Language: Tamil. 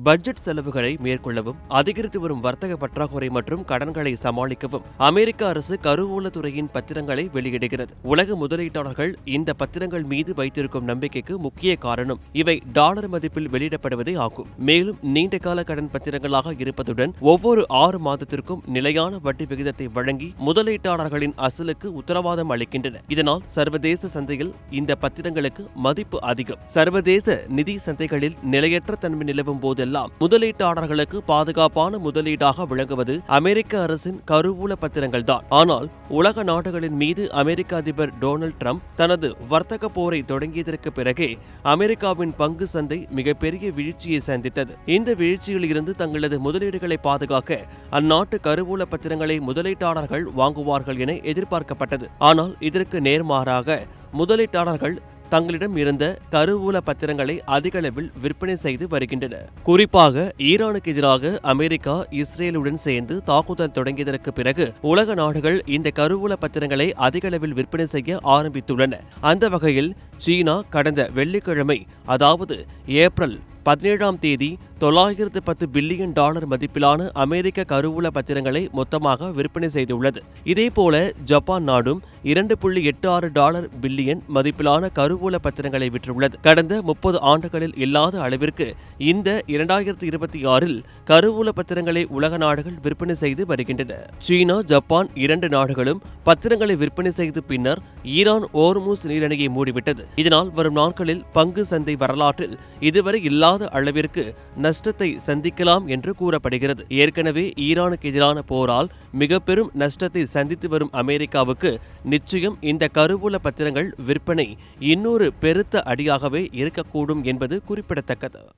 பட்ஜெட் செலவுகளை மேற்கொள்ளவும், அதிகரித்து வரும் வர்த்தக பற்றாக்குறை மற்றும் கடன்களை சமாளிக்கவும் அமெரிக்க அரசு கருவூலத்துறையின் பத்திரங்களை வெளியிடுகிறது. உலக முதலீட்டாளர்கள் இந்த பத்திரங்கள் மீது வைத்திருக்கும் நம்பிக்கைக்கு முக்கிய காரணம் இவை டாலர் மதிப்பில் வெளியிடப்படுவதே ஆகும். மேலும் நீண்டகால கடன் பத்திரங்களாக இருப்பதுடன் ஒவ்வொரு 6 மாதத்திற்கும் நிலையான வட்டி விகிதத்தை வழங்கி முதலீட்டாளர்களின் அசலுக்கு உத்தரவாதம் அளிக்கின்றன. இதனால் சர்வதேச சந்தையில் இந்த பத்திரங்களுக்கு மதிப்பு அதிகம். சர்வதேச நிதி சந்தைகளில் நிலையற்ற தன்மை நிலவும் போதெல்லாம் முதலீட்டாளர்களுக்கு பாதுகாப்பான முதலீடாக விளங்குவது அமெரிக்க அரசின் கருவூல பத்திரங்கள் தான். ஆனால் உலக நாடுகளின் மீது அமெரிக்க அதிபர் டொனால்ட் ட்ரம்ப் தனது வர்த்தக போரை தொடங்கியதற்கு பிறகே அமெரிக்காவின் பங்கு சந்தை மிகப்பெரிய வீழ்ச்சியை சந்தித்தது. இந்த வீழ்ச்சியில் இருந்து தங்களது முதலீடுகளை பாதுகாக்க அந்நாட்டு கருவூல பத்திரங்களை முதலீட்டாளர்கள் வாங்குவார்கள் என எதிர்பார்க்கப்பட்டது. ஆனால் இதற்கு நேர்மாறாக முதலீட்டாளர்கள் தங்களிடம் இருந்த கருவூல பத்திரங்களை அதிக அளவில் விற்பனை செய்து வருகின்றனர். குறிப்பாக ஈரானுக்கு எதிராக அமெரிக்கா இஸ்ரேலுடன் சேர்ந்து தாக்குதல் தொடங்கியதற்கு பிறகு உலக நாடுகள் இந்த கருவூல பத்திரங்களை அதிக அளவில் விற்பனை செய்ய ஆரம்பித்துள்ளன. அந்த வகையில் சீனா கடந்த வெள்ளிக்கிழமை, அதாவது ஏப்ரல் 17ஆம் தேதி $910 பில்லியன் மதிப்பிலான அமெரிக்க கருவூல பத்திரங்களை மொத்தமாக விற்பனை செய்துள்ளது. இதேபோல ஜப்பான் நாடும் $2.86 பில்லியன் மதிப்பிலான கருவூல பத்திரங்களை விற்றுள்ளது. கடந்த 30 ஆண்டுகளில் இல்லாத அளவிற்கு இந்த 2026இல் கருவூல பத்திரங்களை உலக நாடுகள் விற்பனை செய்து வருகின்றன. சீனா, ஜப்பான் 2 நாடுகளும் பத்திரங்களை விற்பனை செய்து பின்னர் ஈரான் ஓர்மூஸ் நீரிணையை மூடிவிட்டது. இதனால் வரும் நாட்களில் பங்கு சந்தை வரலாற்றில் இதுவரை இல்லாத அளவிற்கு நஷ்டத்தை சந்திக்கலாம் என்று கூறப்படுகிறது. ஏற்கனவே ஈரானுக்கு எதிரான போரால் மிக பெரும் நஷ்டத்தை சந்தித்து வரும் அமெரிக்காவுக்கு நிச்சயம் இந்த கருவூல பத்திரங்கள் விற்பனை இன்னொரு பெருத்த அடியாகவே இருக்கக்கூடும் என்பது குறிப்பிடத்தக்கது.